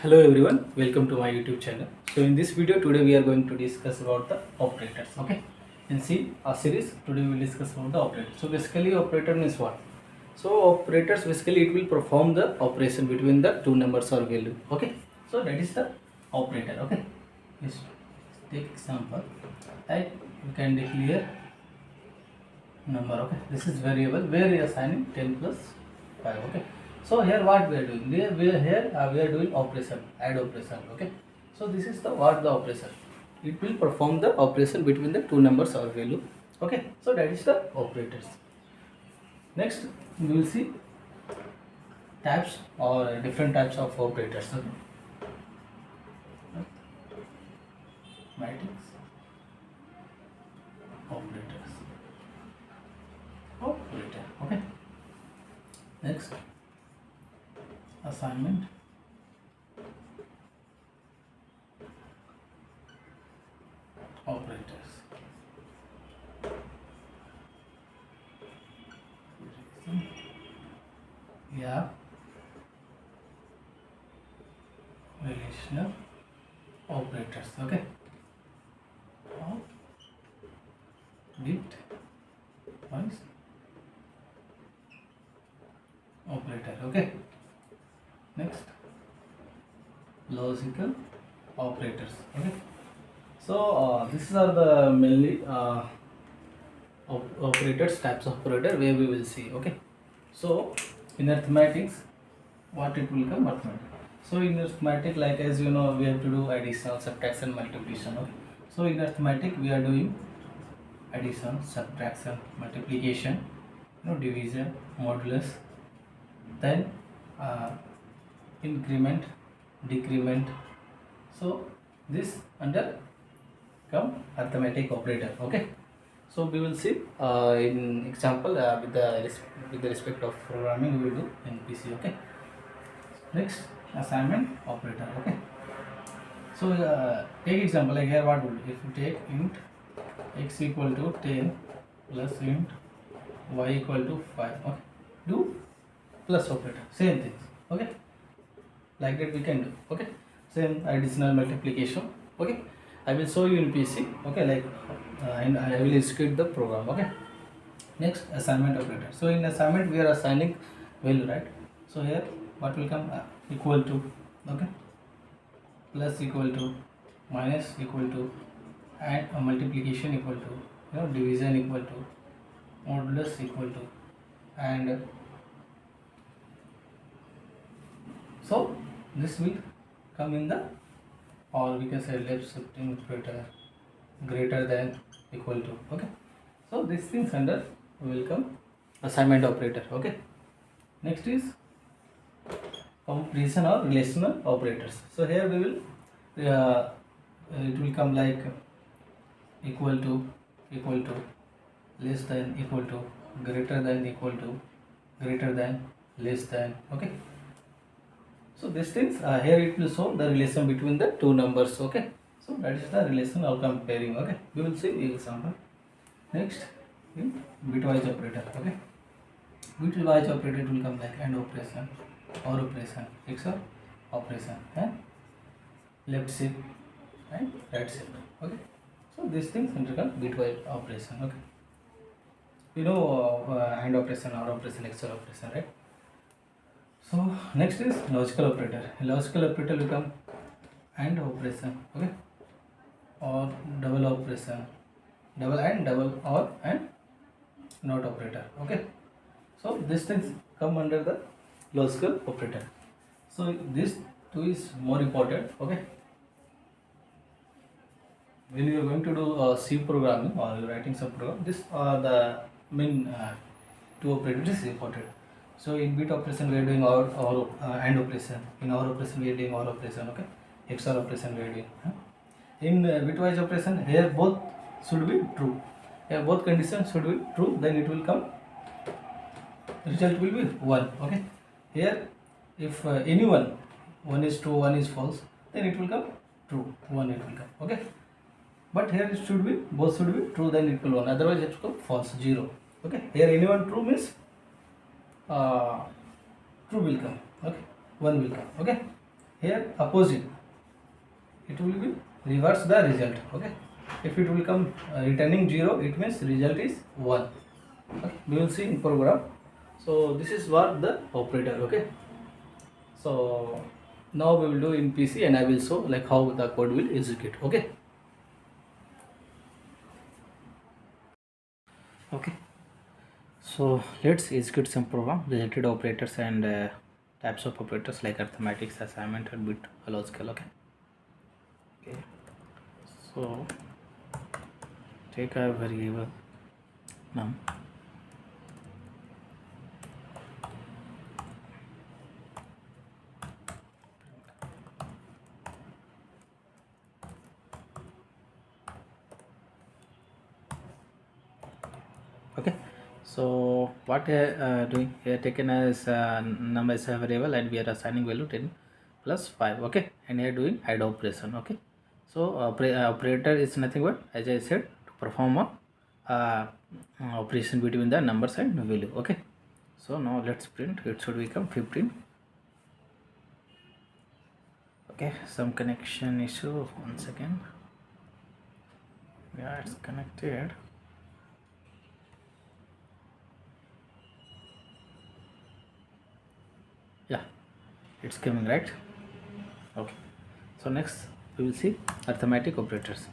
Hello everyone, welcome to my YouTube channel. So in this video today we are going to discuss about the operators. Okay, in C a series today we will discuss about the operators. So basically operator means what? So operators basically it will perform the operation between the two numbers or value. Okay, so that is the operator. Okay, let's take example. Like we can declare number. Okay, this is variable where we are assigning 10 plus 5. Okay, so here what we are doing, we are doing operation, add operation. Okay, so this is the what the operation, it will perform the operation between the two numbers or value. Okay, so that is the operators. Next we will see types or different types of operators. Okay, matrix operators, operator. Okay, next assignment operators. Yeah, relational operators. Okay, of bitwise operator. Okay, next logical operators. Okay, so these are the mainly operators, types of operator where we will see. Okay, so in arithmetics what it will come, arithmetic. So in arithmetic, like as you know, we have to do addition, subtraction, multiplication. Okay, so in arithmetic we are doing addition, subtraction, multiplication, division, modulus, then uh, increment, decrement. So this under come arithmetic operator. Okay, so we will see in example with the respect of programming we will do in PC. Okay, next assignment operator. Okay, so take example like here what would, if you take int x equal to 10 plus int y equal to 5. Okay, do plus operator, same things. Okay, like that we can do. Okay, same additional multiplication. Okay, I will show you in PC. Okay, like and I will execute the program. Okay, next assignment operator. So in assignment we are assigning value, right? So here what will come, equal to. Okay, plus equal to, minus equal to, and multiplication equal to, division equal to, modulus equal to, and so this will come in the, or we can say left shifting operator, greater than, equal to. Okay, so these things under will come assignment operator. Okay, next is comparison or relational operators. So here we will it will come like equal to, less than, equal to, greater than, equal to, greater than, less than. Okay, so these things here it will show the relation between the two numbers. Okay, so that is the relation of comparing. Okay, we will see the example. Next in bitwise operator. Okay, bitwise operator will come like AND operation, OR operation, XOR operation, and left shift and right shift. Okay, so these things undergo bitwise operation. Okay, you know AND operation, OR operation, XOR operation, right? So next is logical operator. Logical operator will come AND operation. Okay, or double operation, double and double, or and not operator. Okay, so these things come under the logical operator. So this two is more important. Okay, when you are going to do C programming or you are writing some program, this are the main two operators is important. So in bit operation we are doing our AND operation. In our operation we are doing OR operation. Okay, XOR operation we are doing. In bitwise operation, here both should be true. Here both conditions should be true. Then it will come. Result will be 1. Okay. Here, if any one is true, one is false, then it will come true. 1 it will come. Okay. But here it should be, both should be true. Then it will 1. Otherwise it will come false, 0. Okay. Here anyone true means true will come. Okay. 1 will come. Okay. here opposite, it will be reverse the result. Okay, if it will come returning 0, it means result is 1. Okay, we will see in program. So this is what the operator. Okay, so now we will do in PC and I will show like how the code will execute. Okay. Okay, so let's execute some program related operators and types of operators like arithmetics, assignment and bit logical. Okay. Okay, so take a variable num. Okay, so what we are doing here, taken as num as a variable and we are assigning value 10 plus 5. Okay, and here doing add operation. Okay, so operator is nothing but, as I said, to perform a operation between the numbers and value. Okay, so now let's print. It should become 15. Okay, some connection issue. 1 second. Yeah, it's connected. Yeah, it's coming, right? Okay, so next we will see arithmetic operators.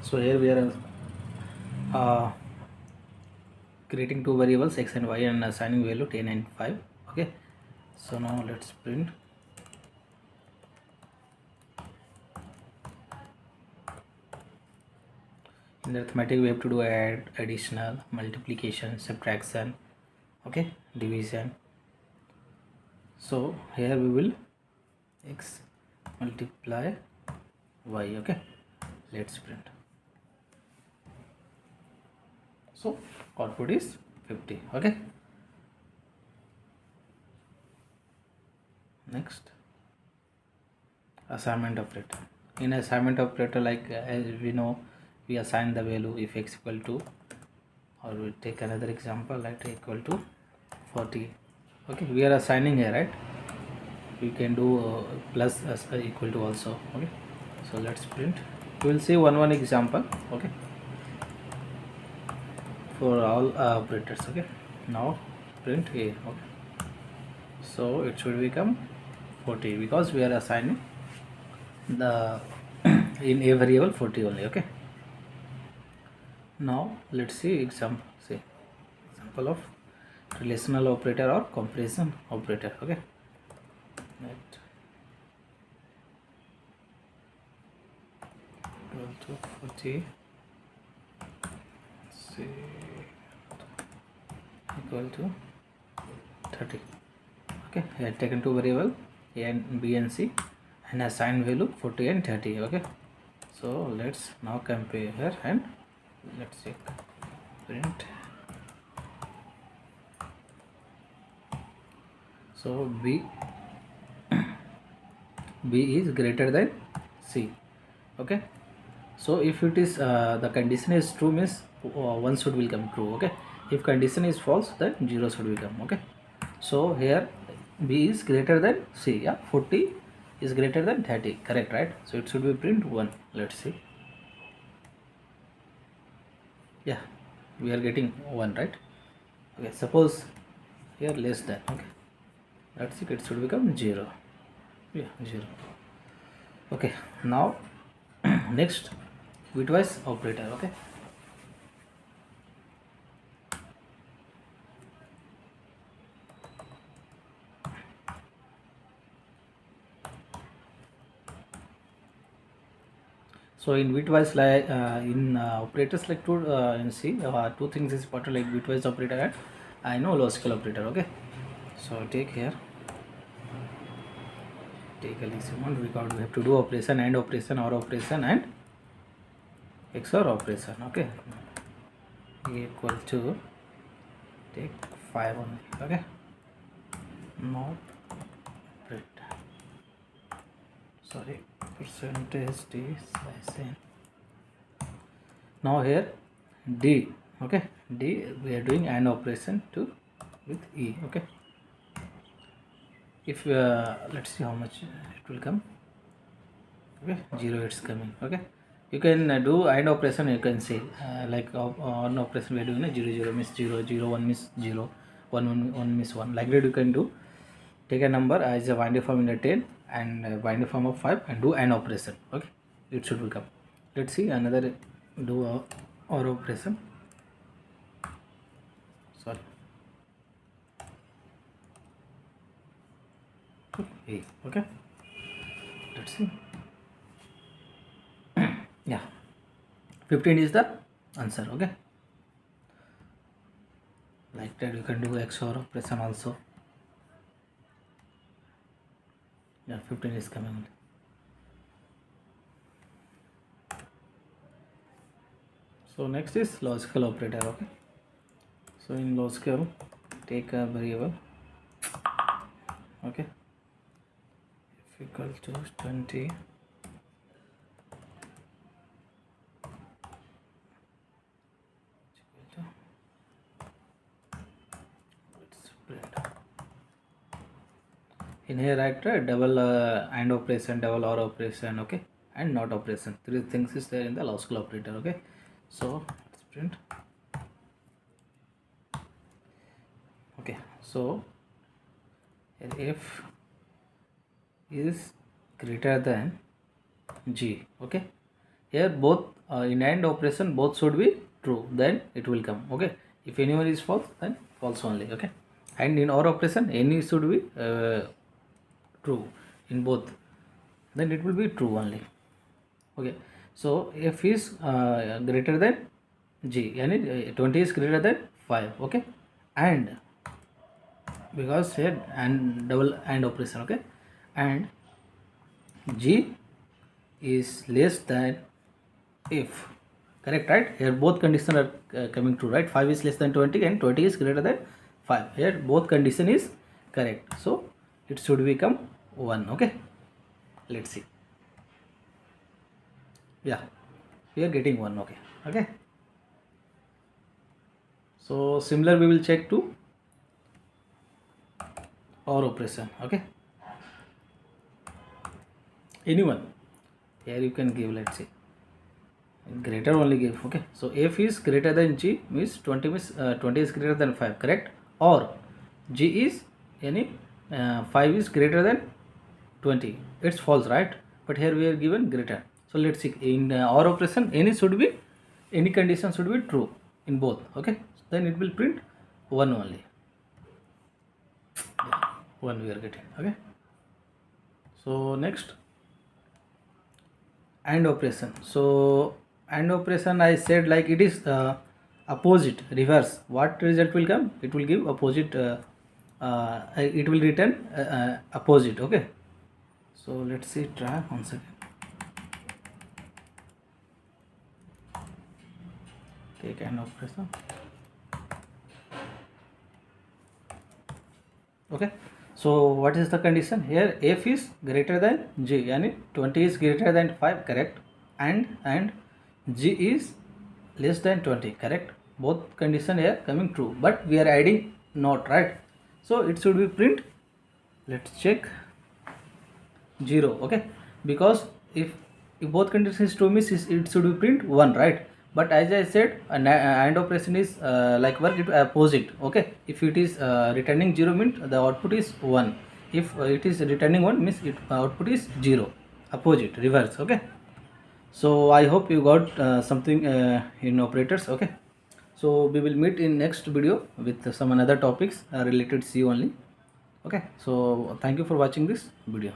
So here we are creating two variables x and y and assigning value 10 and 5. Okay, so now let's print. In arithmetic we have to do add, additional, multiplication, subtraction, okay, division. So here we will x multiply y. Okay, let's print. So output is 50. Okay, next assignment operator. In assignment operator, like as we know, we assign the value if x equal to, or we take another example like equal to 40. Okay, we are assigning here, right? We can do plus equal to also. Okay, so let's print. We will see one example. Okay, for all operators. Okay, now print a. Okay, so it should become 40 because we are assigning the in a variable 40 only. Okay, now let's see example of relational operator or comparison operator. Okay, net equal to 40, C equal to 30. Okay, I have taken two variable a and b and c and assign value 40 and 30. Okay, so let's now compare and let's check print. So b is greater than c. Okay, so if it is the condition is true, means one should will come true. Okay, if condition is false, then 0 should become. Okay, so here b is greater than c. Yeah, 40 is greater than 30, correct, right? So it should be print 1. Let's see. Yeah, we are getting 1, right? Okay, suppose here less than. Okay, that's it, it should become 0. Yeah, 0. Okay, now next bitwise operator. Okay, so in bitwise, like in operators, like two things is important, like bitwise operator and I know logical operator. Okay, so take here, take a listen one, because we have to do operation, and operation, or operation, and XOR operation. Okay, equal to take 5 only. Okay, not print. sorry, percentage d slash n. Now here d, okay, d we are doing AND operation to with e, okay. If let's see how much it will come. Okay, 0 it's coming. Okay, you can do AND operation. You can see like on operation we are doing 0 0 miss 0 0 1 miss 0 1 1 1 miss 1, like that you can do. Take a number as a binary form in a 10 and a binary form of 5 and do AND operation. Okay, it should become. Let's see another do OR operation. Sorry. Okay, let's see. Yeah, 15 is the answer. Okay, like that you can do XOR operation also. Yeah, 15 is coming. So next is logical operator. Okay, so in logical, take a variable. Okay, if equal to 20, let's print. In here write double AND operation, double OR operation, okay, and NOT operation. Three things is there in the logical operator. Okay, so let's print. Okay, so if is greater than g, okay, here both in AND operation both should be true, then it will come. Okay, if anyone is false, then false only. Okay, and in OR operation any should be true in both, then it will be true only. Okay, so f is greater than g, and 20 is greater than 5. Okay, and because here and double AND operation. Okay, and g is less than if, correct, right? Here both conditions are coming true, right? 5 is less than 20 and 20 is greater than 5. Here both condition is correct, so it should become 1. Okay, let's see. Yeah, we are getting 1. Okay, okay, so similar we will check to OR operation. Okay, anyone here you can give, let's see, greater only give. Okay, so f is greater than g means 20 means 20 is greater than 5, correct, or g is any 5 is greater than 20, it's false, right? But here we are given greater, so let's see. In OR operation any condition should be true in both. Okay, then it will print 1 only. Yeah, 1 we are getting. Okay, so next AND operation. So AND operation I said like it is opposite, reverse. What result will come? It will give opposite. It will return opposite. Okay, so let's see. Try once again. Take AND operation. Okay, so what is the condition here? F is greater than g, yani 20 is greater than 5, correct, and g is less than 20, correct. Both condition here coming true, but we are adding not, right? So it should be print, let's check, 0. Okay, because if both conditions true means it should be print 1, right? But as I said, AND operation is like work it opposite. Okay, if it is returning 0 means the output is 1. If it is returning 1 means it output is 0, opposite, reverse. Okay, so I hope you got something in operators. Okay, so we will meet in next video with some another topics related C only. Okay, so thank you for watching this video.